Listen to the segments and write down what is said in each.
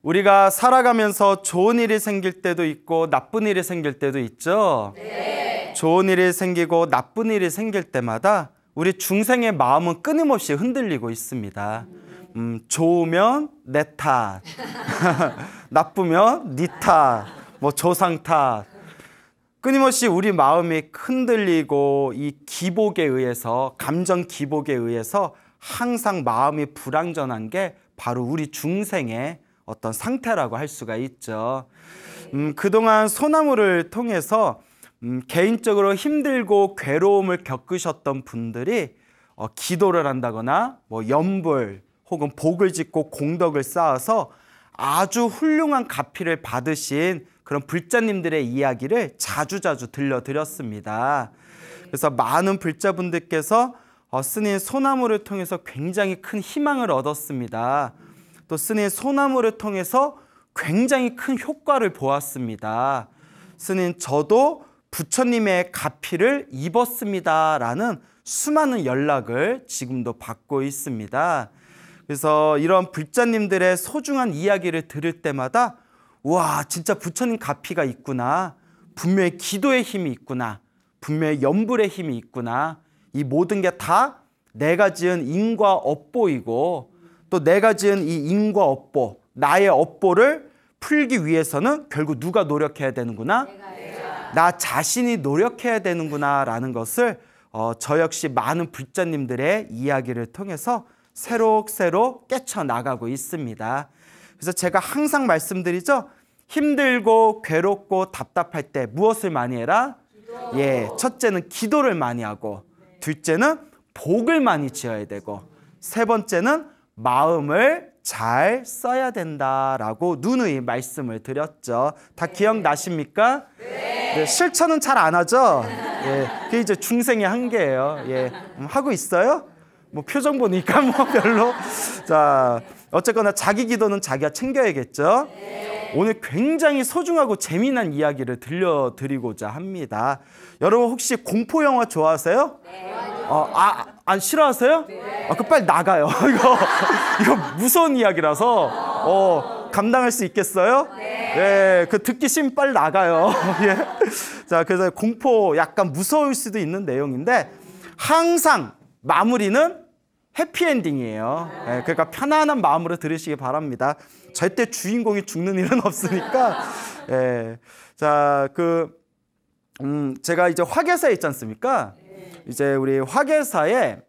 우리가 살아가면서 좋은 일이 생길 때도 있고 나쁜 일이 생길 때도 있죠. 네. 좋은 일이 생기고 나쁜 일이 생길 때마다 우리 중생의 마음은 끊임없이 흔들리고 있습니다. 좋으면 내 탓, 나쁘면 네 탓, 뭐 조상 탓. 끊임없이 우리 마음이 흔들리고 이 기복에 의해서, 감정 기복에 의해서 항상 마음이 불안정한 게 바로 우리 중생의 어떤 상태라고 할 수가 있죠. 그동안 소나무를 통해서 개인적으로 힘들고 괴로움을 겪으셨던 분들이 기도를 한다거나 뭐 염불 혹은 복을 짓고 공덕을 쌓아서 아주 훌륭한 가피를 받으신 그런 불자님들의 이야기를 자주자주 들려드렸습니다. 그래서 많은 불자분들께서 스님 소나무를 통해서 굉장히 큰 희망을 얻었습니다. 또 스님 소나무를 통해서 굉장히 큰 효과를 보았습니다. 스님 저도 부처님의 가피를 입었습니다 라는 수많은 연락을 지금도 받고 있습니다. 그래서 이런 불자님들의 소중한 이야기를 들을 때마다 와, 진짜 부처님 가피가 있구나, 분명히 기도의 힘이 있구나, 분명히 염불의 힘이 있구나, 이 모든 게 다 내가 지은 인과 업보이고 또 내가 지은 이 인과 업보, 나의 업보를 풀기 위해서는 결국 누가 노력해야 되는구나? 나 자신이 노력해야 되는구나 라는 것을 저 역시 많은 불자님들의 이야기를 통해서 새록새록 깨쳐나가고 있습니다. 그래서 제가 항상 말씀드리죠. 힘들고 괴롭고 답답할 때 무엇을 많이 해라? 예, 첫째는 기도를 많이 하고, 둘째는 복을 많이 지어야 되고, 세 번째는 마음을 잘 써야 된다라고 누누이 말씀을 드렸죠. 다 기억나십니까? 네, 실천은 잘 안 하죠? 예, 그게 이제 중생의 한계예요. 예, 하고 있어요? 뭐 표정 보니까 뭐 별로. 자, 어쨌거나 자기 기도는 자기가 챙겨야겠죠? 오늘 굉장히 소중하고 재미난 이야기를 들려드리고자 합니다. 여러분 혹시 공포 영화 좋아하세요? 안 싫어하세요? 그 빨리 나가요. 이거 무서운 이야기라서 감당할 수 있겠어요? 네, 그 듣기 싫으면 빨리 나가요. 예. 자, 그래서 공포 약간 무서울 수도 있는 내용인데 항상 마무리는 해피엔딩이에요. 예, 그러니까 편안한 마음으로 들으시기 바랍니다. 절대 주인공이 죽는 일은 없으니까. 예. 자, 제가 이제 화계사에 있지 않습니까? 이제 우리 화계사에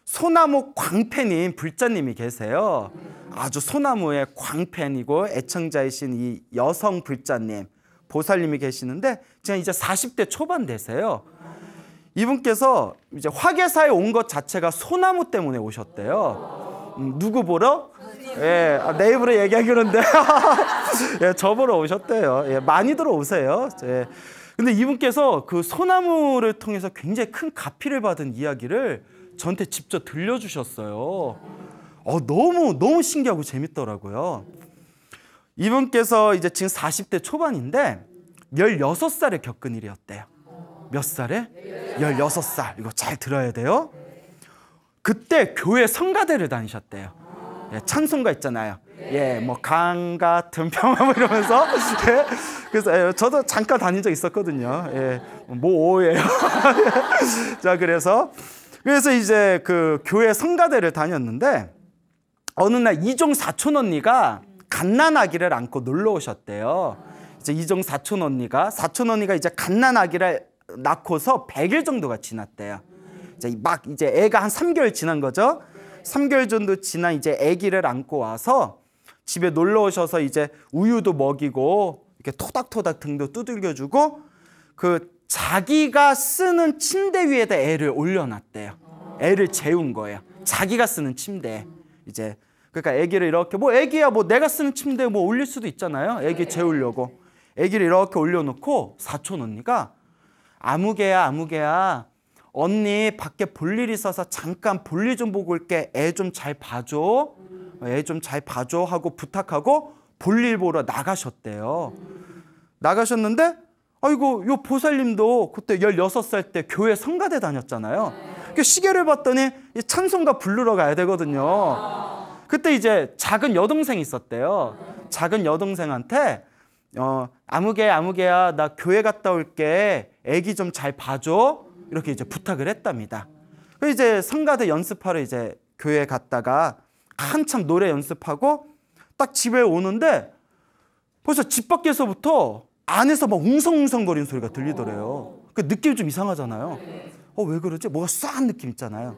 소나무 광팬인 불자님이 계세요. 아주 소나무의 광팬이고 애청자이신 이 여성 불자님, 보살님이 계시는데 지금 이제 40대 초반 되세요. 이분께서 이제 화계사에 온 것 자체가 소나무 때문에 오셨대요. 누구 보러? 예, 내 입으로 얘기하기 그런데 예, 저 보러 오셨대요. 예, 많이들 오세요. 예. 근데 이분께서 그 소나무를 통해서 굉장히 큰 가피를 받은 이야기를 저한테 직접 들려주셨어요. 너무 신기하고 재밌더라고요. 이분께서 이제 지금 40대 초반인데 16살에 겪은 일이었대요. 몇 살에? 16살. 이거 잘 들어야 돼요. 그때 교회 성가대를 다니셨대요. 예, 찬송가 있잖아요. 예, 뭐 강 같은 평화 뭐 이러면서. 예, 그래서 저도 잠깐 다닌 적 있었거든요. 예, 뭐 오예요. 자, 그래서 이제 그 교회 성가대를 다녔는데 어느 날 이종 사촌 언니가 갓난아기를 안고 놀러 오셨대요. 이제 이종 사촌 언니가 이제 갓난아기를 낳고서 100일 정도가 지났대요. 이제 애가 한 3개월 지난 거죠. 3개월 정도 지난 이제 아기를 안고 와서 집에 놀러 오셔서 이제 우유도 먹이고 이렇게 토닥토닥 등도 두들겨주고 그 자기가 쓰는 침대 위에다 애를 올려놨대요. 애를 재운 거예요. 자기가 쓰는 침대에. 이제 그러니까 아기를 이렇게 뭐 아기야 뭐 내가 쓰는 침대에 뭐 올릴 수도 있잖아요. 아기 재우려고. 아기를 이렇게 올려놓고 사촌 언니가 아무개야 언니 밖에 볼일 있어서 잠깐 볼일 좀 보고 올게. 애 좀 잘 봐줘. 애 좀 잘 봐줘 하고 부탁하고 볼일 보러 나가셨대요. 나가셨는데 아이고 요 보살님도 그때 16살 때 교회 성가대 다녔잖아요. 시계를 봤더니 찬송가 부르러 가야 되거든요. 그때 이제 작은 여동생이 있었대요. 작은 여동생한테 아무개야 나 교회 갔다 올게. 애기 좀 잘 봐줘. 이렇게 이제 부탁을 했답니다. 그래서 이제 성가대 연습하러 이제 교회 갔다가 한참 노래 연습하고 딱 집에 오는데 벌써 집 밖에서부터 안에서 막 웅성웅성거리는 소리가 들리더래요. 그 느낌이 좀 이상하잖아요. 왜 그러지? 뭐가 싸한 느낌 있잖아요.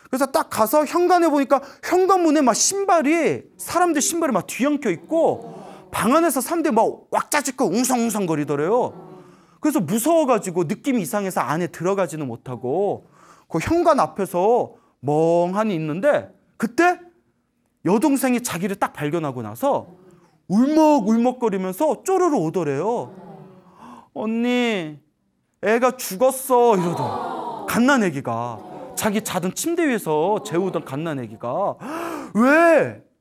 그래서 딱 가서 현관에 보니까 현관문에 막 사람들 신발이 막 뒤엉켜 있고 방 안에서 사람들이 막 왁자지껄 웅성웅성거리더래요. 그래서 무서워가지고 느낌이 이상해서 안에 들어가지는 못하고 그 현관 앞에서 멍하니 있는데 그때 여동생이 자기를 딱 발견하고 나서 울먹울먹거리면서 쪼르르 오더래요. 언니, 애가 죽었어 이러더라. 갓난애기가 자기 자던 침대 위에서 재우던 갓난애기가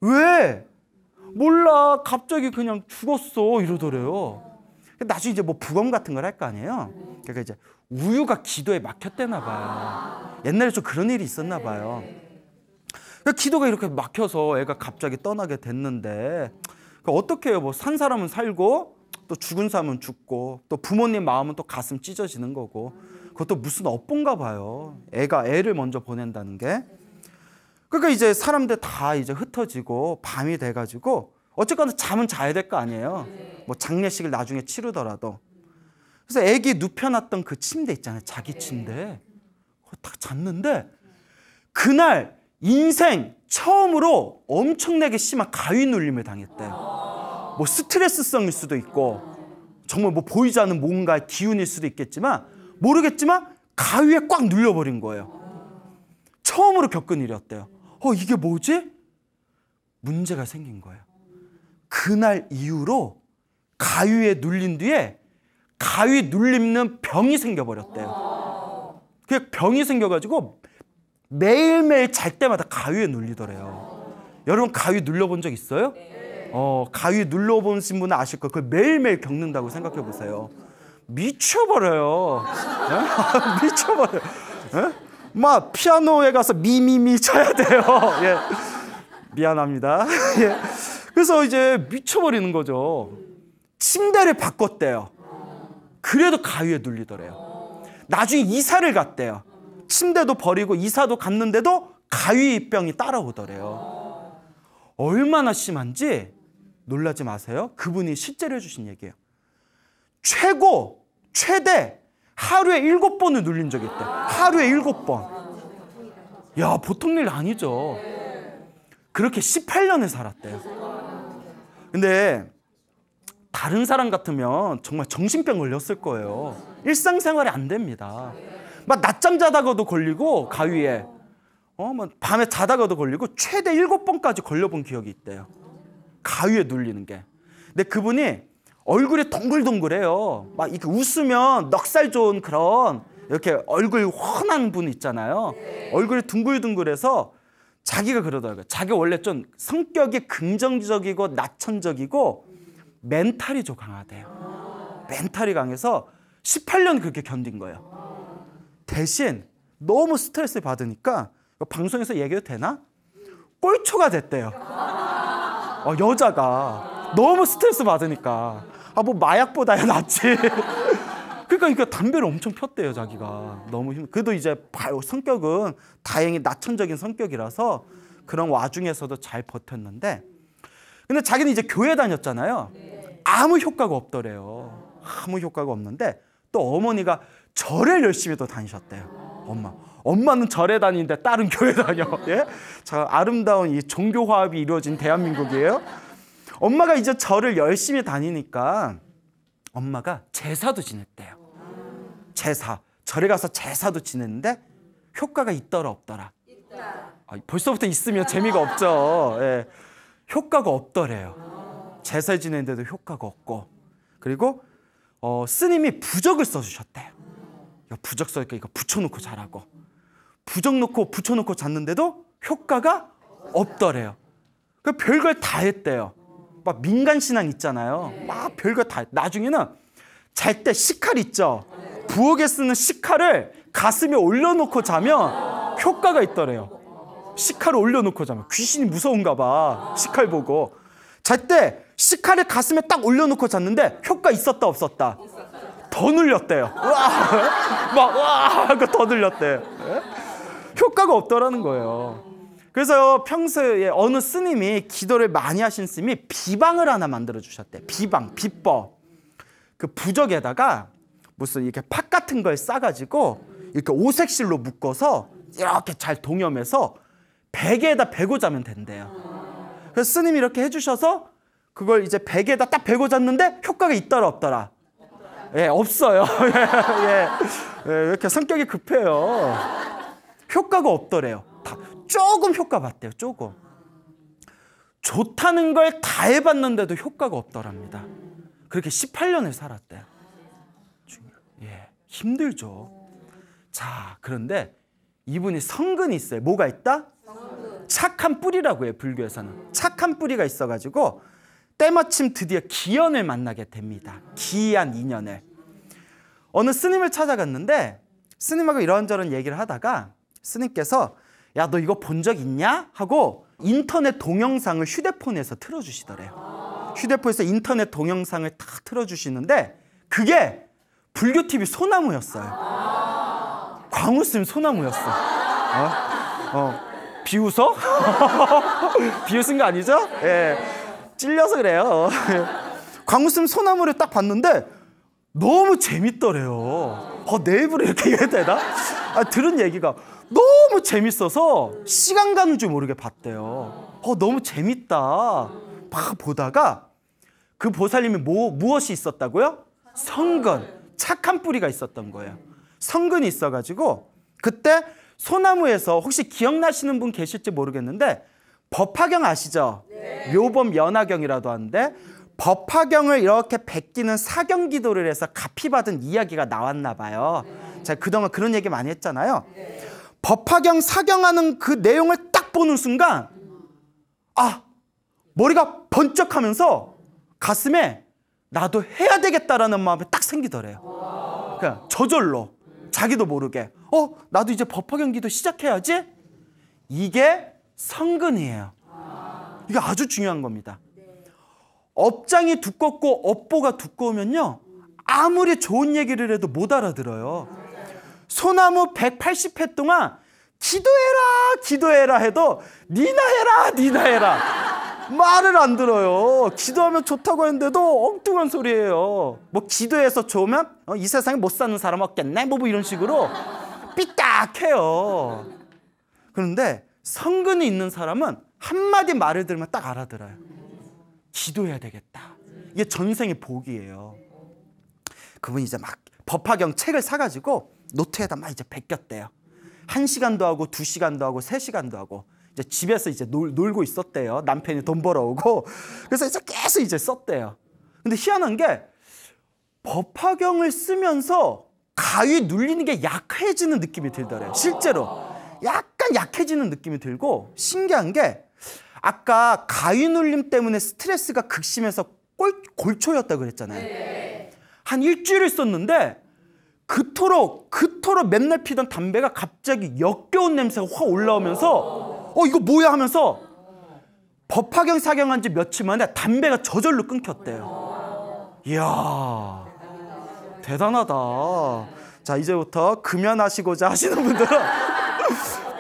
왜? 몰라, 갑자기 그냥 죽었어 이러더래요. 나중에 이제 뭐 부검 같은 걸 할 거 아니에요. 그러니까 이제 우유가 기도에 막혔대나 봐요. 옛날에 좀 그런 일이 있었나 봐요. 그러니까 기도가 이렇게 막혀서 애가 갑자기 떠나게 됐는데 어떻게 해요? 뭐 산 사람은 살고 또 죽은 사람은 죽고 또 부모님 마음은 또 가슴 찢어지는 거고 그것도 무슨 업본가 봐요. 애를 먼저 보낸다는 게. 그러니까 이제 사람들 다 이제 흩어지고 밤이 돼가지고 어쨌거나 잠은 자야 될 거 아니에요. 뭐 장례식을 나중에 치르더라도. 그래서 애기 눕혀놨던 그 침대 있잖아요. 자기 침대. 딱 잤는데 그날 인생 처음으로 엄청나게 심한 가위 눌림을 당했대요. 뭐 스트레스성일 수도 있고 정말 뭐 보이지 않는 뭔가 기운일 수도 있겠지만 모르겠지만 가위에 꽉 눌려버린 거예요. 처음으로 겪은 일이었대요. 이게 뭐지? 문제가 생긴 거예요. 그날 이후로 가위에 눌린 뒤에 가위 눌리는 병이 생겨버렸대요. 그 병이 생겨가지고 매일매일 잘 때마다 가위에 눌리더래요. 여러분 가위 눌려본 적 있어요? 가위 눌러보신 분은 아실 거예요. 그걸 매일매일 겪는다고 생각해 보세요. 미쳐버려요. 미쳐버려요. 막 피아노에 가서 미미미 쳐야 돼요. 예. 미안합니다. 예. 그래서 이제 미쳐버리는 거죠. 침대를 바꿨대요. 그래도 가위에 눌리더래요. 나중에 이사를 갔대요. 침대도 버리고 이사도 갔는데도 가위병이 따라오더래요. 얼마나 심한지 놀라지 마세요. 그분이 실제로 해주신 얘기예요. 최대 하루에 7번을 눌린 적이 있대요. 하루에 7번. 야, 보통 일 아니죠. 그렇게 18년을 살았대요. 근데 다른 사람 같으면 정말 정신병 걸렸을 거예요. 일상생활이 안 됩니다. 막 낮잠 자다가도 걸리고 가위에 막 밤에 자다가도 걸리고 최대 7번까지 걸려본 기억이 있대요. 가위에 눌리는 게. 근데 그분이 얼굴이 동글동글해요. 막 이렇게 웃으면 넉살 좋은 그런 이렇게 얼굴 훤한 분 있잖아요. 얼굴이 둥글둥글해서 자기가 그러더라고요. 자기가 원래 좀 성격이 긍정적이고 낙천적이고 멘탈이 좀 강하대요. 멘탈이 강해서 18년 그렇게 견딘 거예요. 대신 너무 스트레스를 받으니까 방송에서 얘기해도 되나? 꼴초가 됐대요. 여자가 너무 스트레스 받으니까 뭐 마약보다야 낫지. 그러니까 담배를 엄청 폈대요. 자기가 너무 그래도 이제 성격은 다행히 낙천적인 성격이라서 그런 와중에서도 잘 버텼는데, 근데 자기는 이제 교회 다녔잖아요. 아무 효과가 없더래요. 아무 효과가 없는데 또 어머니가 절에 열심히 또 다니셨대요. 엄마는 절에 다니는데 딸은 교회 다녀. 예? 자, 아름다운 이 종교 화합이 이루어진 대한민국이에요. 엄마가 이제 절을 열심히 다니니까 엄마가 제사도 지냈대요. 절에 가서 제사도 지냈는데 효과가 있더라 없더라? 벌써부터 있으면 재미가 없죠. 예. 효과가 없더래요. 제사 지냈는데도 효과가 없고, 그리고 스님이 부적을 써주셨대요. 부적 써니까 이거 붙여놓고 자라고. 부적 놓고 붙여놓고 잤는데도 효과가 없더래요. 그 별걸 다 했대요. 막 민간신앙 있잖아요. 막 별걸 다. 나중에는 잘 때 식칼 있죠. 부엌에 쓰는 식칼을 가슴에 올려놓고 자면 효과가 있더래요. 식칼을 올려놓고 자면 귀신이 무서운가 봐. 식칼 보고. 잘 때 식칼을 가슴에 딱 올려놓고 잤는데 효과 있었다 없었다? 더 눌렸대요. 와 하고 더 눌렸대. 효과가 없더라는 거예요. 그래서 평소에 어느 스님이 기도를 많이 하신 스님이 비방을 하나 만들어 주셨대. 비방, 비법. 그 부적에다가 무슨 이렇게 팥 같은 걸 싸가지고 이렇게 오색실로 묶어서 이렇게 잘 동여매서 베개에다 베고 자면 된대요. 그래서 스님이 이렇게 해주셔서 그걸 이제 베개에다 딱 베고 잤는데 효과가 있더라 없더라? 예, 없어요. 왜 이렇게 성격이 급해요. 효과가 없더래요. 조금 효과 봤대요. 조금. 좋다는 걸 다 해봤는데도 효과가 없더랍니다. 그렇게 18년을 살았대요. 예, 힘들죠. 자, 그런데 이분이 성근이 있어요. 뭐가 있다? 착한 뿌리라고 해요. 불교에서는. 착한 뿌리가 있어가지고 때마침 드디어 기연을 만나게 됩니다. 기이한 인연을. 어느 스님을 찾아갔는데 스님하고 이런저런 얘기를 하다가 스님께서 야, 너 이거 본 적 있냐? 하고 인터넷 동영상을 휴대폰에서 틀어주시더래요. 휴대폰에서 인터넷 동영상을 딱 틀어주시는데 그게 불교TV 소나무였어요. 광우스님 소나무였어. 비웃어? 비웃은 거 아니죠? 예, 찔려서 그래요. 광우스님 소나무를 딱 봤는데 너무 재밌더래요. 내 입으로 이렇게 얘기해야 되나? 들은 얘기가 너무 재밌어서 시간 가는 줄 모르게 봤대요. 너무 재밌다. 막 보다가 그 보살님이 무엇이 있었다고요? 성근, 착한 뿌리가 있었던 거예요. 성근이 있어가지고 그때 소나무에서 혹시 기억나시는 분 계실지 모르겠는데 법화경 아시죠? 네. 묘범 연화경이라도 하는데 법화경을 이렇게 베끼는 사경기도를 해서 갚이받은 이야기가 나왔나 봐요. 제가 그동안 그런 얘기 많이 했잖아요. 법화경 사경하는 그 내용을 딱 보는 순간 머리가 번쩍하면서 가슴에 나도 해야 되겠다라는 마음이 딱 생기더래요. 그냥 저절로 자기도 모르게 나도 이제 법화경 기도 시작해야지. 이게 성근이에요. 이게 아주 중요한 겁니다. 업장이 두껍고 업보가 두꺼우면요 아무리 좋은 얘기를 해도 못 알아들어요. 소나무 180회 동안 기도해라 기도해라 해도 니나 해라 니나 해라 말을 안 들어요. 기도하면 좋다고 했는데도 엉뚱한 소리예요. 뭐 기도해서 좋으면 이 세상에 못 사는 사람 없겠네 뭐 이런 식으로 삐딱해요. 그런데 성근이 있는 사람은 한마디 말을 들으면 딱 알아들어요. 기도해야 되겠다. 이게 전생의 복이에요. 그분이 이제 막 법화경 책을 사가지고 노트에다 막 이제 베꼈대요. 1시간도 하고 2시간도 하고 3시간도 하고 이제 집에서 이제 놀고 있었대요. 남편이 돈 벌어오고. 그래서 이제 계속 이제 썼대요. 근데 희한한 게 법화경을 쓰면서 가위 눌리는 게 약해지는 느낌이 들더래요. 실제로 약간 약해지는 느낌이 들고 신기한 게 아까 가위 눌림 때문에 스트레스가 극심해서 골초였다고 그랬잖아요. 한 일주일을 썼는데 그토록 맨날 피던 담배가 갑자기 역겨운 냄새가 확 올라오면서 이거 뭐야 하면서 법화경 사경한 지 며칠 만에 담배가 저절로 끊겼대요. 이야 대단하다. 자, 이제부터 금연하시고자 하시는 분들은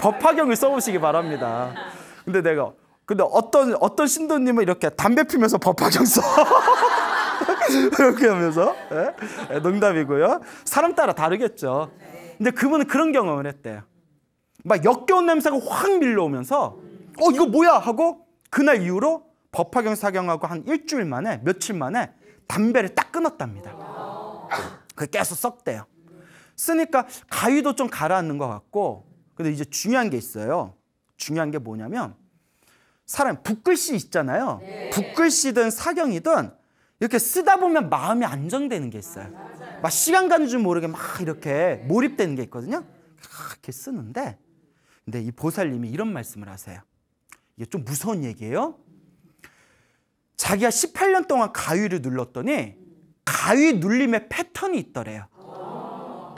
법화경을 써보시기 바랍니다. 근데 어떤 신도님은 이렇게 담배 피면서 법화경 써. 이렇게 하면서 농담이고요. 사람 따라 다르겠죠. 근데 그분은 그런 경험을 했대요. 막 역겨운 냄새가 확 밀려오면서 이거 뭐야 하고 그날 이후로 법화경 사경하고 한 일주일 만에 며칠 만에 담배를 딱 끊었답니다. 그게 계속 썼대요. 쓰니까 가위도 좀 가라앉는 것 같고. 근데 이제 중요한 게 있어요. 중요한 게 뭐냐면 사람 붓글씨 있잖아요. 붓글씨든 사경이든 이렇게 쓰다 보면 마음이 안정되는 게 있어요. 막 시간 가는 줄 모르게 막 이렇게 몰입되는 게 있거든요. 이렇게 쓰는데 근데 이 보살님이 이런 말씀을 하세요. 이게 좀 무서운 얘기예요. 자기가 18년 동안 가위를 눌렀더니 가위 눌림의 패턴이 있더래요.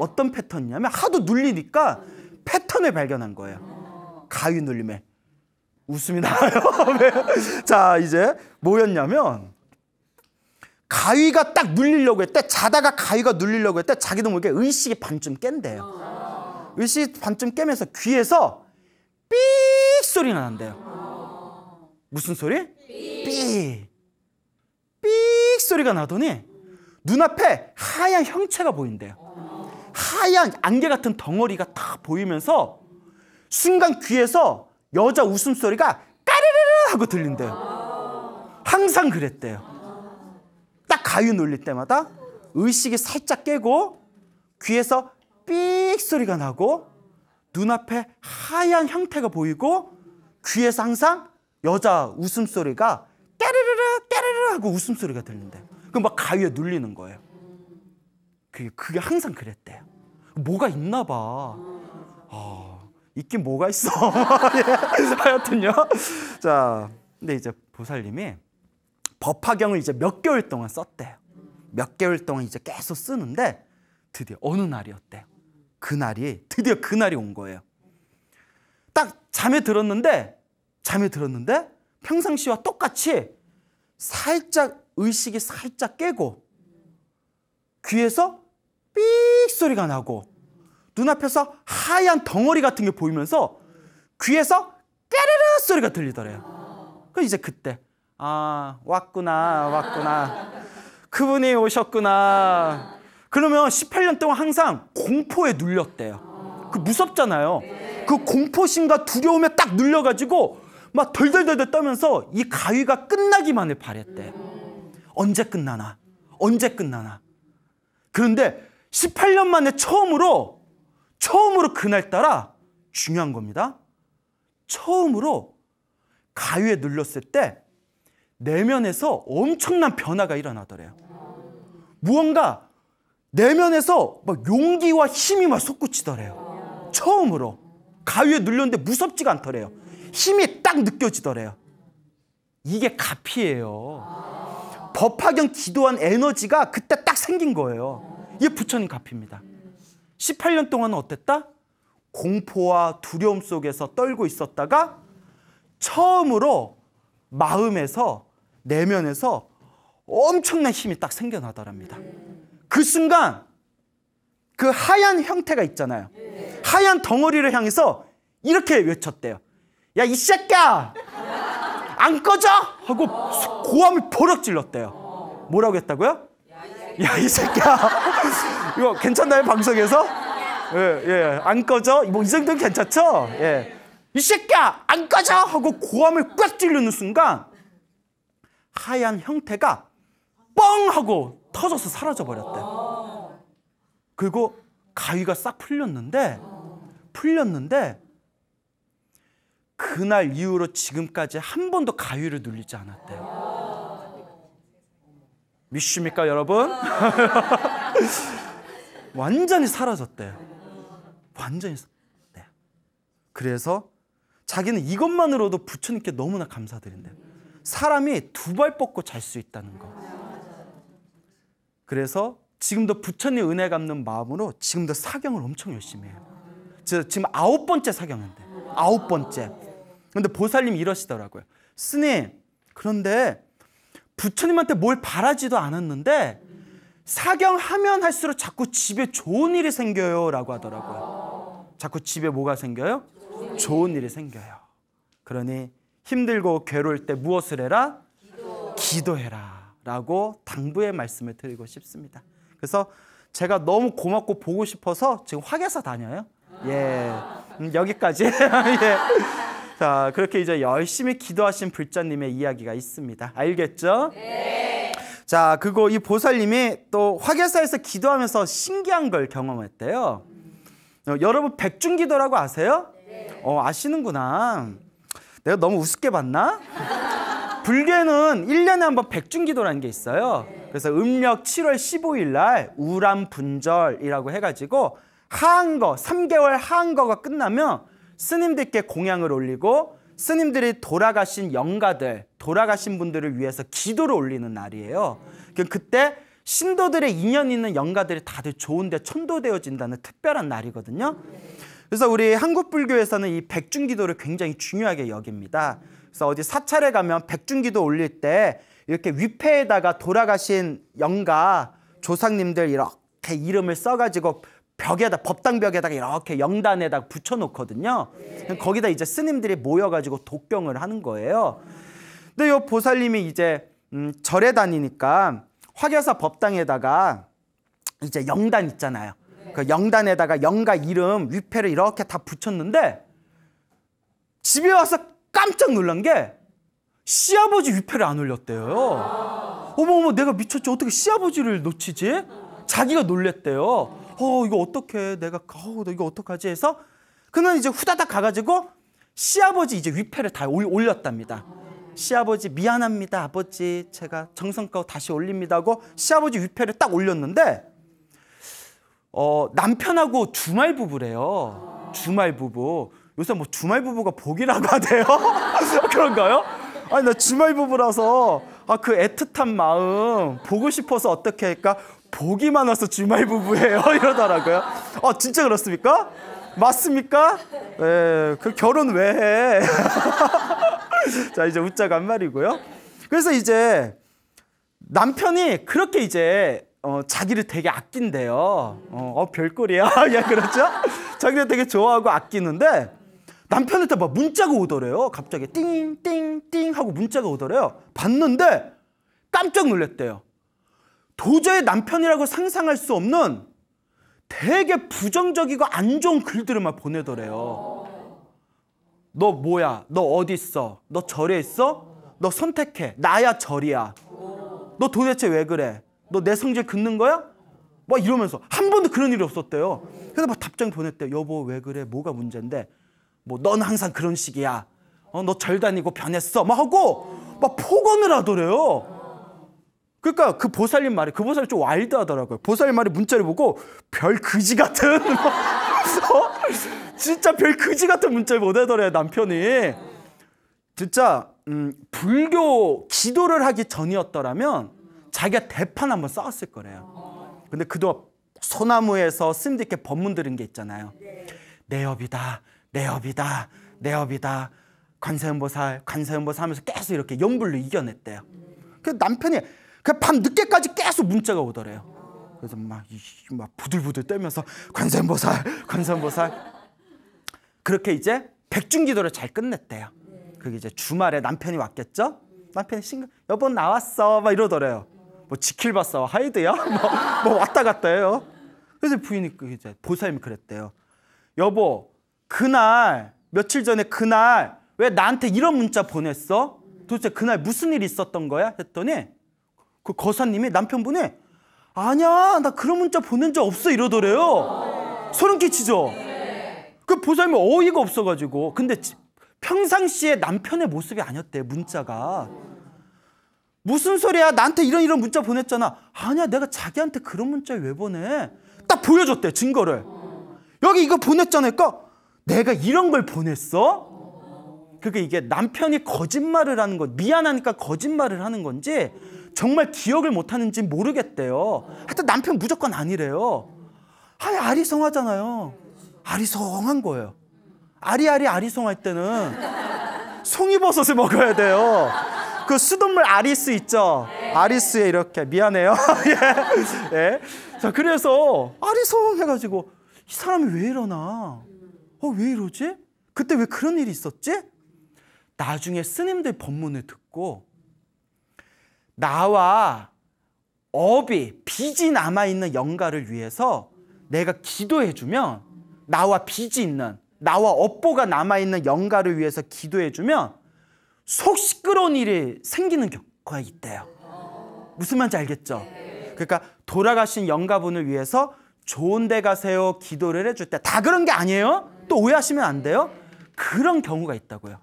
어떤 패턴이냐면 하도 눌리니까 패턴을 발견한 거예요. 가위 눌림에 웃음이 나와요. 자, 이제 뭐였냐면 가위가 딱 눌리려고 했대. 자다가 가위가 눌리려고 했대. 자기도 모르게 의식이 반쯤 깬대요. 의식이 반쯤 깨면서 귀에서 삑 소리가 난대요. 무슨 소리? 삑. 삑 소리가 나더니 눈앞에 하얀 형체가 보인대요. 하얀 안개 같은 덩어리가 딱 보이면서 순간 귀에서 여자 웃음소리가 까르르르 하고 들린대요. 항상 그랬대요. 딱 가위 눌릴 때마다 의식이 살짝 깨고 귀에서 삑 소리가 나고 눈앞에 하얀 형태가 보이고 귀에서 항상 여자 웃음소리가 까르르르 까르르르 하고 웃음소리가 들린대요. 그럼 막 가위에 눌리는 거예요. 그게 항상 그랬대요. 뭐가 있나 봐. 있긴 뭐가 있어. 하여튼요. 자, 근데 이제 보살님이 법화경을 이제 몇 개월 동안 썼대요. 몇 개월 동안 이제 계속 쓰는데 드디어 어느 날이었대요. 드디어 그날이 온 거예요. 딱 잠에 들었는데 평상시와 똑같이 의식이 살짝 깨고 귀에서 삑 소리가 나고 눈앞에서 하얀 덩어리 같은 게 보이면서 귀에서 까르르 소리가 들리더래요. 그래서 이제 그때 왔구나. 그분이 오셨구나. 그러면 18년 동안 항상 공포에 눌렸대요. 그 무섭잖아요. 그 공포심과 두려움에 딱 눌려가지고 막 덜덜덜덜 떠면서 이 가위가 끝나기만을 바랬대요. 언제 끝나나. 그런데 18년 만에 처음으로 그날따라 중요한 겁니다. 처음으로 가위에 눌렸을 때 내면에서 엄청난 변화가 일어나더래요. 무언가 내면에서 막 용기와 힘이 막 솟구치더래요. 처음으로 가위에 눌렸는데 무섭지가 않더래요. 힘이 딱 느껴지더래요. 이게 가피예요. 법화경 기도한 에너지가 그때 딱 생긴 거예요. 이게 부처님 가피입니다. 18년 동안은 어땠다? 공포와 두려움 속에서 떨고 있었다가 처음으로 마음에서 내면에서 엄청난 힘이 딱 생겨나더랍니다. 그 순간 그 하얀 형태가 있잖아요. 하얀 덩어리를 향해서 이렇게 외쳤대요. 야, 이 새끼야! 안 꺼져! 하고 고함을 버럭 질렀대요. 뭐라고 했다고요? 야, 이 새끼야! 이거 괜찮나요, 방송에서? 예, 안 꺼져? 뭐 이 정도는 괜찮죠? 예. 이 새끼야! 안 꺼져! 하고 고함을 꽉 찌르는 순간 하얀 형태가 뻥! 하고 터져서 사라져버렸대요. 그리고 가위가 싹 풀렸는데 그날 이후로 지금까지 한 번도 가위를 눌리지 않았대요. 믿습니까, 여러분? 완전히 사라졌대요. 완전히. 네. 그래서 자기는 이것만으로도 부처님께 너무나 감사드린대요. 사람이 두 발 뻗고 잘 수 있다는 거. 그래서 지금도 부처님 은혜 갚는 마음으로 지금도 사경을 엄청 열심히 해요. 지금 9번째 사경인데 9번째. 근데 보살님이 이러시더라고요. 스님, 그런데 부처님한테 뭘 바라지도 않았는데 사경하면 할수록 자꾸 집에 좋은 일이 생겨요 라고 하더라고요. 자꾸 집에 뭐가 생겨요? 좋은 일이 생겨요. 그러니 힘들고 괴로울 때 무엇을 해라? 기도해라 라고 당부의 말씀을 드리고 싶습니다. 그래서 제가 너무 고맙고 보고 싶어서 지금 화계사 다녀요. 예, 여기까지. 예. 자, 그렇게 이제 열심히 기도하신 불자님의 이야기가 있습니다. 알겠죠? 네. 자, 그리고 이 보살님이 또 화계사에서 기도하면서 신기한 걸 경험했대요. 여러분 백중기도라고 아세요? 네. 아시는구나. 내가 너무 우습게 봤나? 불교에는 1년에 한 번 백중기도라는 게 있어요. 그래서 음력 7월 15일 날 우람분절이라고 해가지고 하한거, 3개월 하한거가 끝나면 스님들께 공양을 올리고 스님들이 돌아가신 영가들, 돌아가신 분들을 위해서 기도를 올리는 날이에요. 그때 신도들의 인연 있는 영가들이 다들 좋은데 천도되어진다는 특별한 날이거든요. 그래서 우리 한국 불교에서는 이 백중기도를 굉장히 중요하게 여깁니다. 그래서 어디 사찰에 가면 백중기도 올릴 때 이렇게 위패에다가 돌아가신 영가 조상님들 이렇게 이름을 써가지고 벽에다, 법당벽에다가 이렇게 영단에다가 붙여놓거든요. 거기다 이제 스님들이 모여가지고 독경을 하는 거예요. 근데 이 보살님이 이제 절에 다니니까 화교사 법당에다가 이제 영단 있잖아요. 그 영단에다가 영가 이름 위패를 이렇게 다 붙였는데 집에 와서 깜짝 놀란 게 시아버지 위패를 안 올렸대요. 어머 내가 미쳤지. 어떻게 시아버지를 놓치지? 자기가 놀랬대요. 이거 어떡해. 내가 이거 어떡하지 해서 그는 이제 후다닥 가가지고 시아버지 이제 위패를 다 올렸답니다. 시아버지 미안합니다. 아버지 제가 정성껏 다시 올립니다 하고 시아버지 위패를 딱 올렸는데 남편하고 주말 부부래요. 주말 부부. 요새 뭐 주말 부부가 복이라고 하대요. 그런가요? 아니 나 주말 부부라서 그 애틋한 마음 보고 싶어서 어떻게 할까? 복이 많아서 주말 부부예요 이러더라고요. 진짜 그렇습니까? 맞습니까? 네, 그 결혼 왜 해? 자 이제 웃자고 한 말이고요. 그래서 이제 남편이 그렇게 이제 자기를 되게 아낀대요. 별꼴이야. 야 그렇죠? 자기를 되게 좋아하고 아끼는데 남편한테 막 문자가 오더래요. 갑자기 띵띵띵 하고 문자가 오더래요. 봤는데 깜짝 놀랐대요. 도저히 남편이라고 상상할 수 없는 되게 부정적이고 안 좋은 글들을 막 보내더래요. 너 뭐야? 너 어디 있어? 너 절에 있어? 너 선택해. 나야 절이야. 너 도대체 왜 그래? 너 내 성질 긋는 거야? 막 이러면서 한 번도 그런 일이 없었대요. 그래서 막 답장 보냈대요. 여보 왜 그래? 뭐가 문제인데? 뭐 넌 항상 그런 식이야. 너 절 다니고 변했어. 막 하고 막 폭언을 하더래요. 그러니까 그 보살님 말이, 그 보살님 좀 와일드하더라고요. 보살님 말이 문자를 보고 별 그지 같은 진짜 별 그지 같은 문자를 보내더래요 남편이. 진짜 불교 기도를 하기 전이었더라면 자기가 대판 한번 싸웠을 거래요. 근데 그동안 소나무에서 스님들께 법문 들은 게 있잖아요. 내 업이다, 내 업이다, 내 업이다. 관세음보살, 관세음보살 하면서 계속 이렇게 염불로 이겨냈대요. 그래서 남편이 그 밤 늦게까지 계속 문자가 오더래요. 그래서 막 부들부들 떨면서 관세음보살, 관세음보살. 그렇게 이제 백중기도를 잘 끝냈대요. 그게 이제 주말에 남편이 왔겠죠? 남편이 여보 나왔어 막 이러더래요. 뭐 지킬 봤어 하이드야? 뭐 왔다 갔다 해요. 그래서 부인이 이제 보살님이 그랬대요. 여보 그날 며칠 전에 그날 왜 나한테 이런 문자 보냈어? 도대체 그날 무슨 일이 있었던 거야? 했더니 그 거사님이 남편분이 아니야 나 그런 문자 보낸 적 없어 이러더래요. 소름 끼치죠? 그 보살님이 어이가 없어가지고. 근데 평상시에 남편의 모습이 아니었대 문자가. 무슨 소리야? 나한테 이런 문자 보냈잖아. 아니야 내가 자기한테 그런 문자 왜 보내? 딱 보여줬대 증거를. 여기 이거 보냈잖아. 그러니까 내가 이런 걸 보냈어? 그러니까 이게 남편이 거짓말을 하는 것, 미안하니까 거짓말을 하는 건지 정말 기억을 못하는지 모르겠대요. 하여튼 남편 무조건 아니래요. 아리송하잖아요. 아리송한 거예요. 아리송할 때는 송이버섯을 먹어야 돼요. 그 수돗물 아리스 있죠? 아리스에 이렇게 미안해요. 예. 예. 자 그래서 아리송 해가지고 이 사람이 왜 이러나? 왜 이러지? 그때 왜 그런 일이 있었지? 나중에 스님들 법문을 듣고 나와 업이 빚이 남아있는 영가를 위해서 내가 기도해주면 나와 빚이 있는 나와 업보가 남아있는 영가를 위해서 기도해주면 속 시끄러운 일이 생기는 경우가 있대요. 무슨 말인지 알겠죠? 그러니까 돌아가신 영가분을 위해서 좋은 데 가세요 기도를 해줄 때 다 그런 게 아니에요. 또 오해하시면 안 돼요. 그런 경우가 있다고요.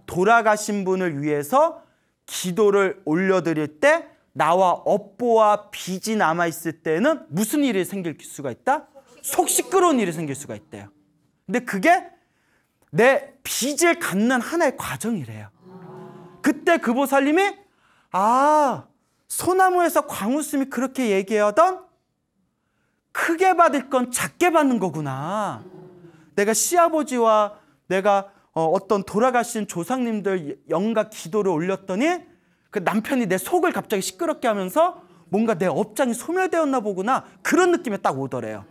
돌아가신 분을 위해서 기도를 올려드릴 때 나와 업보와 빚이 남아있을 때는 무슨 일이 생길 수가 있다? 속 시끄러운 일이 생길 수가 있대요. 근데 그게 내 빚을 갚는 하나의 과정이래요. 그때 그 보살님이 소나무에서 광우스님이 그렇게 얘기하던 크게 받을 건 작게 받는 거구나. 내가 시아버지와 내가 어떤 돌아가신 조상님들 영가 기도를 올렸더니 그 남편이 내 속을 갑자기 시끄럽게 하면서 뭔가 내 업장이 소멸되었나 보구나, 그런 느낌이 딱 오더래요.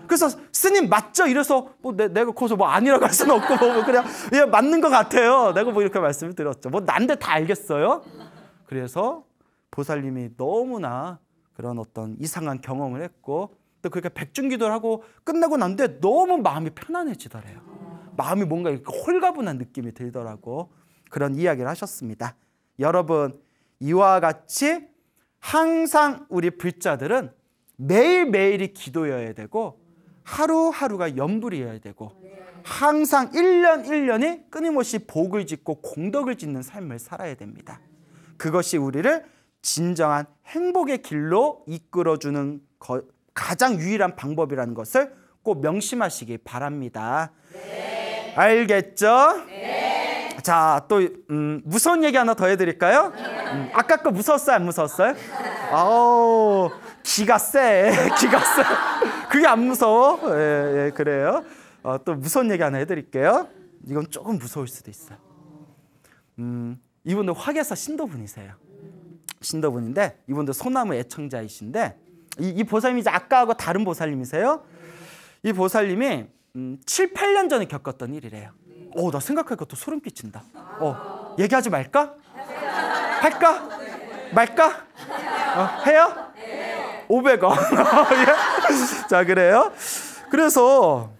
그래서 스님 맞죠? 이래서 뭐 내가 거기서 뭐 아니라고 할 수는 없고 뭐 그냥 맞는 것 같아요. 내가 뭐 이렇게 말씀을 드렸죠. 뭐 난데 다 알겠어요? 그래서 보살님이 너무나 그런 어떤 이상한 경험을 했고 또 그렇게 백중기도를 하고 끝나고 난데 너무 마음이 편안해지더래요. 마음이 뭔가 이렇게 홀가분한 느낌이 들더라고. 그런 이야기를 하셨습니다. 여러분, 이와 같이 항상 우리 불자들은 매일매일이 기도여야 되고 하루하루가 염불이어야 되고 항상 1년 1년이 끊임없이 복을 짓고 공덕을 짓는 삶을 살아야 됩니다. 그것이 우리를 진정한 행복의 길로 이끌어주는 가장 유일한 방법이라는 것을 꼭 명심하시기 바랍니다. 네. 알겠죠? 네. 자, 또 무서운 얘기 하나 더 해드릴까요? 아까 거 무서웠어요? 안 무서웠어요? 아우, 기가 세. 기가 세. 그게 안 무서워? 예, 그래요. 또 무서운 얘기 하나 해드릴게요. 이건 조금 무서울 수도 있어요. 이분들 화계사 신도분이세요. 신도분인데 이분들 소나무 애청자이신데 이 보살님이 이제 아까하고 다른 보살님이세요. 이 보살님이 7, 8년 전에 겪었던 일이래요. 나 생각하니까 또 소름 끼친다. 얘기하지 말까? 할까? 말까? 해요? 500원. 예? 자, 그래요. 그래서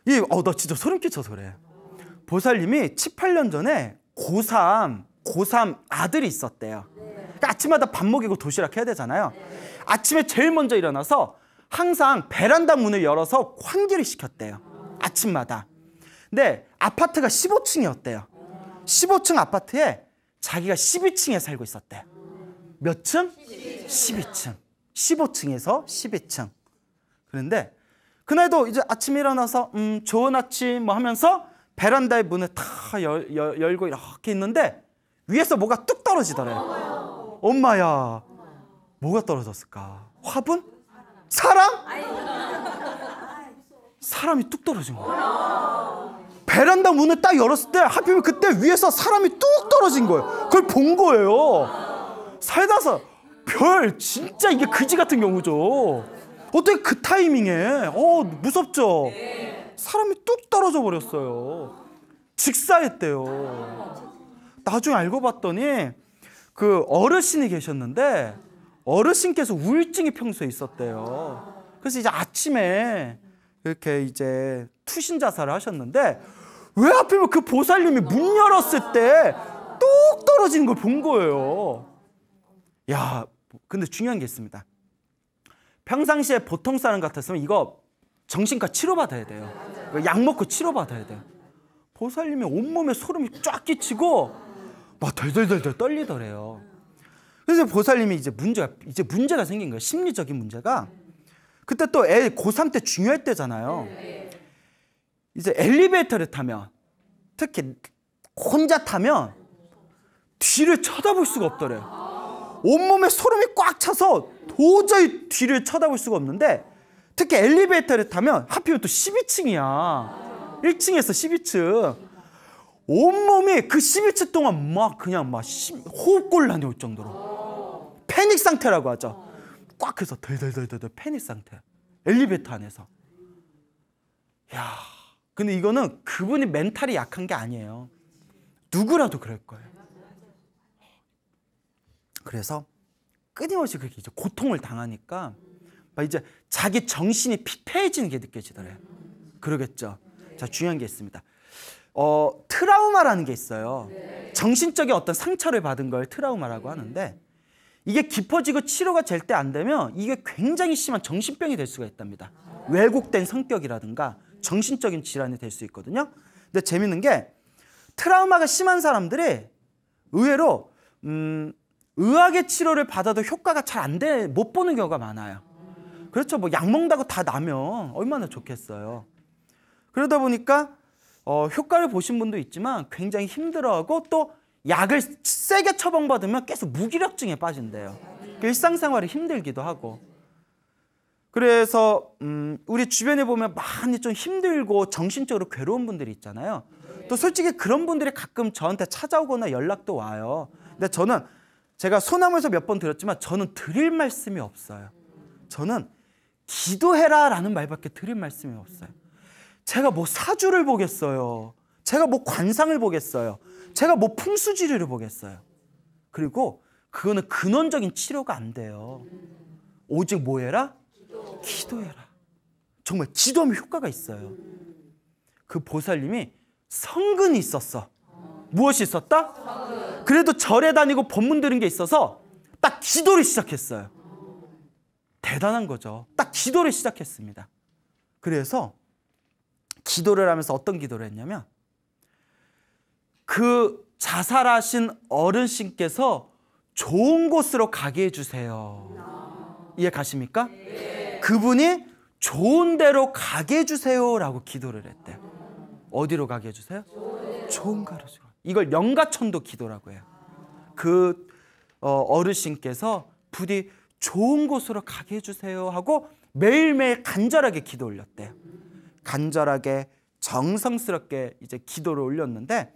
나 진짜 소름 끼쳐서 그래. 보살님이 7, 8년 전에 고3 아들이 있었대요. 그러니까 아침마다 밥 먹이고 도시락 해야 되잖아요. 아침에 제일 먼저 일어나서 항상 베란다 문을 열어서 환기를 시켰대요. 아침마다. 근데 아파트가 15층이었대요. 15층 아파트에 자기가 12층에 살고 있었대요. 몇 층? 12층. 15층에서 12층. 그런데 그날도 이제 아침에 일어나서 좋은 아침 뭐 하면서 베란다의 문을 다 열고 이렇게 있는데 위에서 뭐가 뚝 떨어지더래요. 엄마야, 뭐가 떨어졌을까? 화분? 사람? 사람이 뚝 떨어진 거예요. 베란다 문을 딱 열었을 때 하필이면 그때 위에서 사람이 뚝 떨어진 거예요. 그걸 본 거예요. 살다서 진짜 이게 그지 같은 경우죠. 어떻게 그 타이밍에 무섭죠? 사람이 뚝 떨어져 버렸어요. 직사했대요. 나중에 알고 봤더니 그 어르신이 계셨는데 어르신께서 우울증이 평소에 있었대요. 그래서 이제 아침에 이렇게 이제 투신 자살을 하셨는데 왜 하필이면 그 보살님이 문 열었을 때 뚝 떨어지는 걸 본 거예요. 야, 근데 중요한 게 있습니다. 평상시에 보통 사람 같았으면 이거 정신과 치료받아야 돼요. 약 먹고 치료받아야 돼요. 보살님이 온몸에 소름이 쫙 끼치고 막 덜덜덜덜 떨리더래요. 그래서 보살님이 이제 문제가 생긴 거예요. 심리적인 문제가. 그때 또 고3 때 중요할 때잖아요. 이제 엘리베이터를 타면, 특히 혼자 타면 뒤를 쳐다볼 수가 없더래요. 온몸에 소름이 꽉 차서 도저히 뒤를 쳐다볼 수가 없는데, 특히 엘리베이터를 타면 하필 또 12층이야. 1층에서 12층. 온몸이 그 12층 동안 그냥 호흡곤란이 올 정도로 패닉 상태라고 하죠. 꽉 해서 덜덜덜덜 패닉 상태. 엘리베이터 안에서. 야, 근데 이거는 그분이 멘탈이 약한 게 아니에요. 누구라도 그럴 거예요. 그래서 끊임없이 그렇게 이제 고통을 당하니까 막 이제 자기 정신이 피폐해지는 게 느껴지더래요. 그러겠죠. 자, 중요한 게 있습니다. 트라우마라는 게 있어요. 정신적인 어떤 상처를 받은 걸 트라우마라고 하는데, 이게 깊어지고 치료가 절대 안 되면 이게 굉장히 심한 정신병이 될 수가 있답니다. 왜곡된 성격이라든가 정신적인 질환이 될 수 있거든요. 근데 재밌는 게 트라우마가 심한 사람들이 의외로 의학의 치료를 받아도 효과가 잘 못 보는 경우가 많아요. 그렇죠. 뭐 약 먹는다고 다 나면 얼마나 좋겠어요. 그러다 보니까 효과를 보신 분도 있지만 굉장히 힘들어하고, 또 약을 세게 처방받으면 계속 무기력증에 빠진대요. 일상생활이 힘들기도 하고. 그래서 우리 주변에 보면 많이 좀 힘들고 정신적으로 괴로운 분들이 있잖아요. 또 솔직히 그런 분들이 가끔 저한테 찾아오거나 연락도 와요. 근데 제가 소나무에서 몇 번 드렸지만 저는 드릴 말씀이 없어요. 저는 기도해라 라는 말밖에 드릴 말씀이 없어요. 제가 뭐 사주를 보겠어요. 제가 뭐 관상을 보겠어요. 제가 뭐 풍수지리를 보겠어요. 그리고 그거는 근원적인 치료가 안 돼요. 오직 뭐 해라? 기도해라. 정말 기도하면 효과가 있어요. 그 보살님이 성근이 있었어. 무엇이 있었다? 그래도 절에 다니고 법문 들은 게 있어서 딱 기도를 시작했어요. 대단한 거죠. 딱 기도를 시작했습니다. 그래서 기도를 하면서 어떤 기도를 했냐면 그 자살하신 어르신께서 좋은 곳으로 가게 해주세요. 이해 가십니까? 그분이 좋은 데로 가게 해주세요 라고 기도를 했대요. 어디로 가게 해주세요? 좋은 가로. 이걸 영가천도 기도라고 해요. 그 어르신께서 부디 좋은 곳으로 가게 해주세요 하고 매일매일 간절하게 기도 올렸대요. 간절하게 정성스럽게 이제 기도를 올렸는데,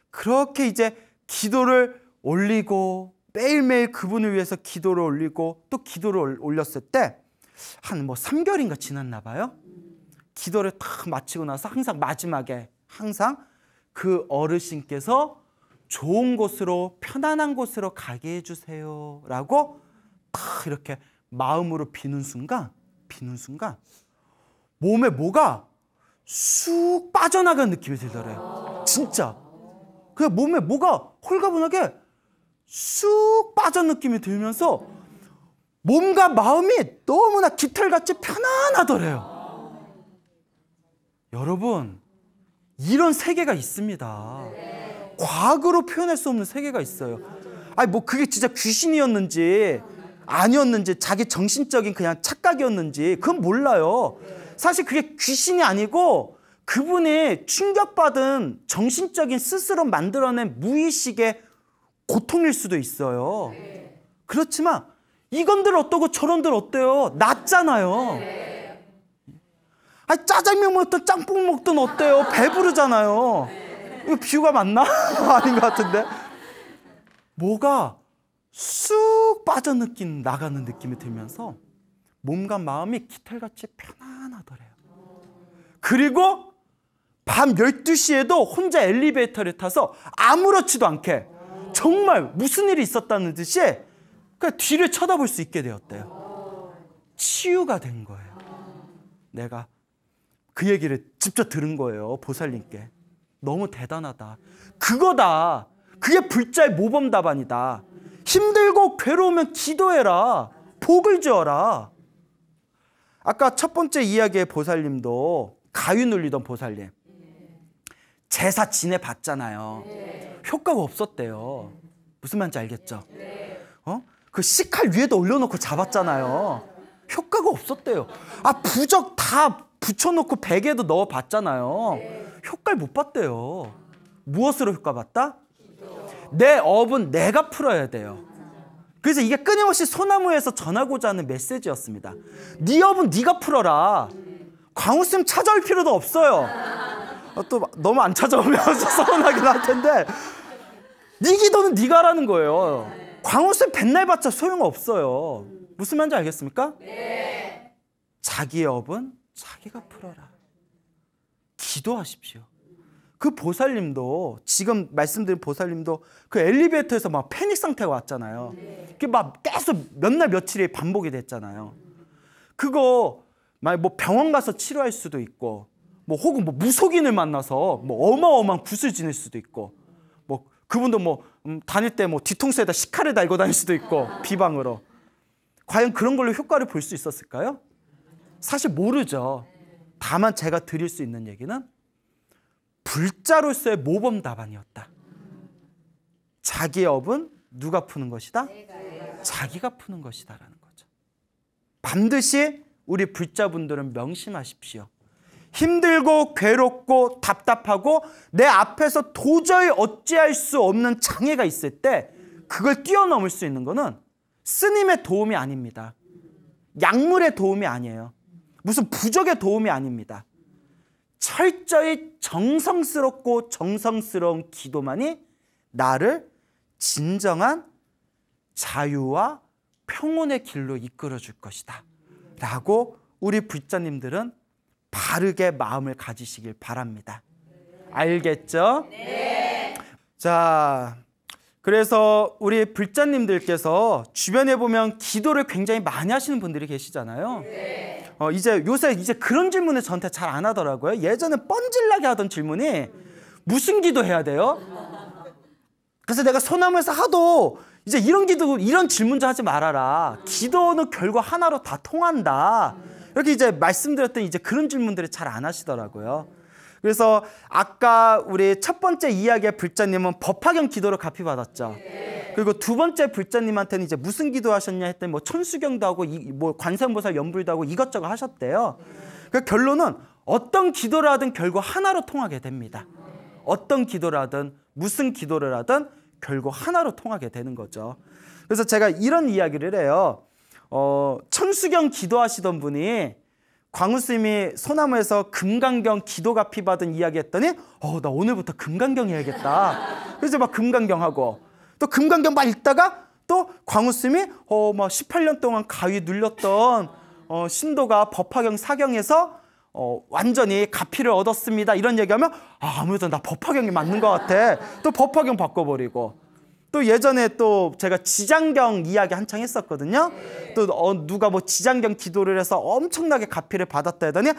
그렇게 이제 기도를 올리고 매일매일 그분을 위해서 기도를 올리고 또 기도를 올렸을 때 한 뭐 3개월인가 지났나 봐요. 기도를 딱 마치고 나서 항상 마지막에 항상 그 어르신께서 좋은 곳으로 편안한 곳으로 가게 해주세요 라고 딱 이렇게 마음으로 비는 순간 몸에 뭐가 쑥 빠져나간 느낌이 들더래요. 진짜 그냥 몸에 뭐가 홀가분하게 쑥 빠진 느낌이 들면서 몸과 마음이 너무나 깃털같이 편안하더래요. 여러분, 이런 세계가 있습니다. 과학으로 표현할 수 없는 세계가 있어요. 아니 뭐 그게 진짜 귀신이었는지 아니었는지 자기 정신적인 그냥 착각이었는지 그건 몰라요. 사실 그게 귀신이 아니고 그분이 충격받은 정신적인 스스로 만들어낸 무의식의 고통일 수도 있어요. 그렇지만 이건들 어떠고 저런들 어때요? 낫잖아요. 아니 짜장면 먹든 짬뽕 먹든 어때요? 배부르잖아요. 이거 비유가 맞나? 아닌 것 같은데. 뭐가 쑥 빠져 나가는 느낌이 들면서 몸과 마음이 깃털같이 편안하더래요. 그리고 밤 12시에도 혼자 엘리베이터를 타서 아무렇지도 않게 정말 무슨 일이 있었다는 듯이 그냥 뒤를 쳐다볼 수 있게 되었대요. 치유가 된 거예요. 내가 그 얘기를 직접 들은 거예요. 보살님께. 너무 대단하다. 그거다. 그게 불자의 모범 답안이다. 힘들고 괴로우면 기도해라. 복을 지어라. 아까 첫 번째 이야기의 보살님도 가위 눌리던 보살님. 제사 지내봤잖아요. 효과가 없었대요. 무슨 말인지 알겠죠? 그 식칼 위에다 올려놓고 잡았잖아요. 효과가 없었대요. 부적 다 붙여놓고 베개에도 넣어봤잖아요. 효과를 못 봤대요. 무엇으로 효과 봤다? 내 업은 내가 풀어야 돼요. 그래서 이게 끊임없이 소나무에서 전하고자 하는 메시지였습니다. 네 업은 네가 풀어라. 광우쌤 찾아올 필요도 없어요. 또 너무 안 찾아오면 서운하긴 할 텐데 네 기도는 네가 하라는 거예요. 광우쌤 맨날 봤자 소용없어요. 무슨 말인지 알겠습니까? 네. 자기의 업은 자기가 풀어라. 기도하십시오. 그 보살님도 지금 말씀드린 보살님도 그 엘리베이터에서 막 패닉 상태가 왔잖아요. 그게 막 계속 몇 날 며칠이 반복이 됐잖아요. 그거 막 뭐 병원 가서 치료할 수도 있고 뭐 혹은 뭐 무속인을 만나서 뭐 어마어마한 굿을 지낼 수도 있고 뭐 그분도 뭐 다닐 때 뭐 뒤통수에다 식칼을 달고 다닐 수도 있고 비방으로. 과연 그런 걸로 효과를 볼 수 있었을까요? 사실 모르죠. 다만 제가 드릴 수 있는 얘기는 불자로서의 모범 답안이었다. 자기의 업은 누가 푸는 것이다? 자기가 푸는 것이다라는 거죠. 반드시 우리 불자분들은 명심하십시오. 힘들고 괴롭고 답답하고 내 앞에서 도저히 어찌할 수 없는 장애가 있을 때 그걸 뛰어넘을 수 있는 것은 스님의 도움이 아닙니다. 약물의 도움이 아니에요. 무슨 부적의 도움이 아닙니다. 철저히 정성스럽고 정성스러운 기도만이 나를 진정한 자유와 평온의 길로 이끌어 줄 것이다 라고 우리 불자님들은 바르게 마음을 가지시길 바랍니다. 알겠죠? 네. 자, 그래서 우리 불자님들께서 주변에 보면 기도를 굉장히 많이 하시는 분들이 계시잖아요. 네. 요새 그런 질문을 저한테 잘 안 하더라고요. 예전에 뻔질나게 하던 질문이 무슨 기도해야 돼요? 그래서 내가 소나무에서 하도 이제 이런 질문 좀 하지 말아라. 기도는 결과 하나로 다 통한다. 이렇게 이제 말씀드렸더니 이제 그런 질문들을 잘 안 하시더라고요. 그래서 아까 우리 첫 번째 이야기의 불자님은 법화경 기도로 갚이 받았죠. 그리고 두 번째 불자님한테는 이제 무슨 기도하셨냐 했더니 뭐 천수경도 하고 뭐 관세음보살 연불도 하고 이것저것 하셨대요. 그 결론은 어떤 기도를 하든 결국 하나로 통하게 됩니다. 어떤 기도를 하든 무슨 기도를 하든 결국 하나로 통하게 되는 거죠. 그래서 제가 이런 이야기를 해요. 천수경 기도하시던 분이 광우 스님이 소나무에서 금강경 기도가피 받은 이야기 했더니 나 오늘부터 금강경 해야겠다. 그래서 막 금강경 하고 또 금강경 막 읽다가 또 광우 스님이 막 18년 동안 가위 눌렸던 신도가 법화경 사경에서 완전히 가피를 얻었습니다. 이런 얘기하면 아무래도 나 법화경이 맞는 것 같아. 또 법화경 바꿔버리고 또 예전에 또 제가 지장경 이야기 한창 했었거든요. 또 누가 뭐 지장경 기도를 해서 엄청나게 가피를 받았다 하더니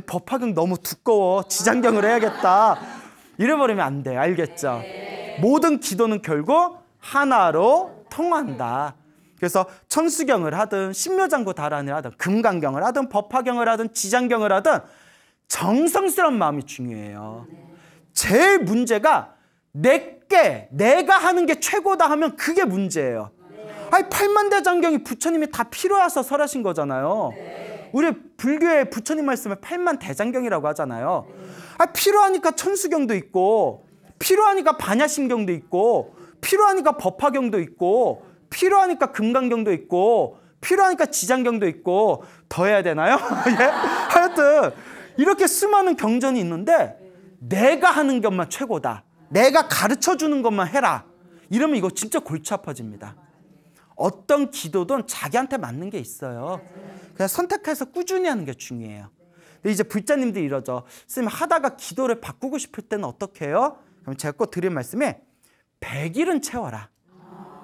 법화경 너무 두꺼워. 지장경을 해야겠다. 이래버리면 안 돼. 알겠죠? 모든 기도는 결국 하나로 통한다. 그래서 천수경을 하든 신묘장구 달안을 하든 금강경을 하든 법화경을 하든 지장경을 하든 정성스러운 마음이 중요해요. 제일 문제가 내가 하는 게 최고다 하면 그게 문제예요. 팔만대장경이 부처님이 다 필요해서 설하신 거잖아요. 우리 불교의 부처님 말씀을 팔만대장경이라고 하잖아요. 필요하니까 천수경도 있고 필요하니까 반야심경도 있고 필요하니까 법화경도 있고 필요하니까 금강경도 있고 필요하니까 지장경도 있고 더 해야 되나요? 예? 하여튼 이렇게 수많은 경전이 있는데 내가 하는 것만 최고다. 내가 가르쳐주는 것만 해라. 이러면 이거 진짜 골치 아파집니다. 어떤 기도든 자기한테 맞는 게 있어요. 그냥 선택해서 꾸준히 하는 게 중요해요. 근데 이제 불자님들이 이러죠. 선생님 하다가 기도를 바꾸고 싶을 때는 어떻게 해요? 그럼 제가 꼭 드린 말씀이 100일은 채워라.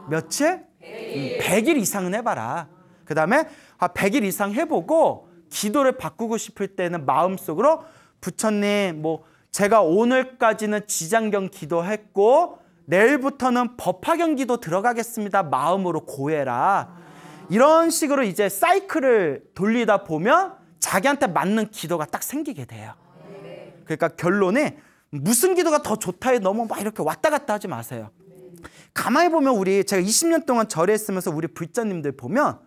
며칠? 100일 이상은 해봐라. 그 다음에 100일 이상 해보고 기도를 바꾸고 싶을 때는 마음속으로 부처님 뭐 제가 오늘까지는 지장경 기도했고 내일부터는 법화경 기도 들어가겠습니다. 마음으로 고해라. 이런 식으로 이제 사이클을 돌리다 보면 자기한테 맞는 기도가 딱 생기게 돼요. 그러니까 결론이 무슨 기도가 더 좋다에 너무 막 이렇게 왔다 갔다 하지 마세요. 가만히 보면 제가 20년 동안 절에있으면서 우리 불자님들 보면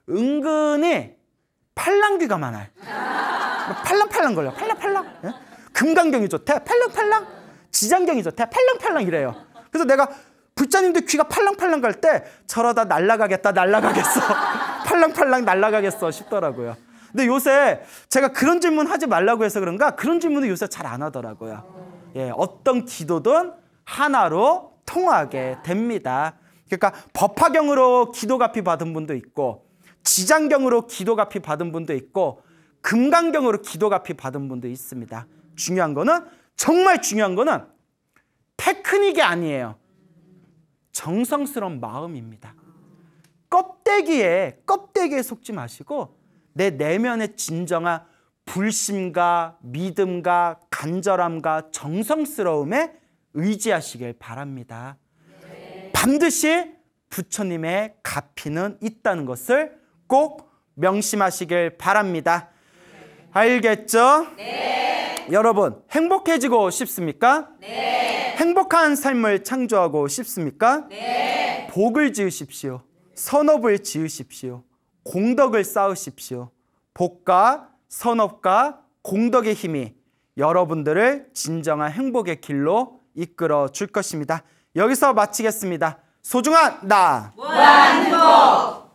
은근히 팔랑귀가 많아요. 팔랑팔랑 걸려. 팔랑팔랑. 예? 금강경이 좋대. 팔랑팔랑. 지장경이 좋대. 팔랑팔랑 이래요. 그래서 내가 불자님들 귀가 팔랑팔랑 갈 때 저러다 날아가겠다. 팔랑팔랑 날아가겠어 싶더라고요. 근데 요새 제가 그런 질문 하지 말라고 해서 그런가 그런 질문을 요새 잘 안 하더라고요. 예, 어떤 기도든 하나로 통하게 됩니다. 그러니까 법화경으로 기도가피 받은 분도 있고 지장경으로 기도가피 받은 분도 있고 금강경으로 기도가피 받은 분도 있습니다. 정말 중요한 거는 테크닉이 아니에요. 정성스러운 마음입니다. 껍데기에 속지 마시고 내 내면의 진정한 불심과 믿음과 간절함과 정성스러움에 의지하시길 바랍니다. 반드시 부처님의 가피는 있다는 것을 꼭 명심하시길 바랍니다. 알겠죠? 네. 여러분 행복해지고 싶습니까? 네. 행복한 삶을 창조하고 싶습니까? 네. 복을 지으십시오. 선업을 지으십시오. 공덕을 쌓으십시오. 복과 선업과 공덕의 힘이 여러분들을 진정한 행복의 길로 이끌어 줄 것입니다. 여기서 마치겠습니다. 소중한 나 무한행복.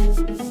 있습니다.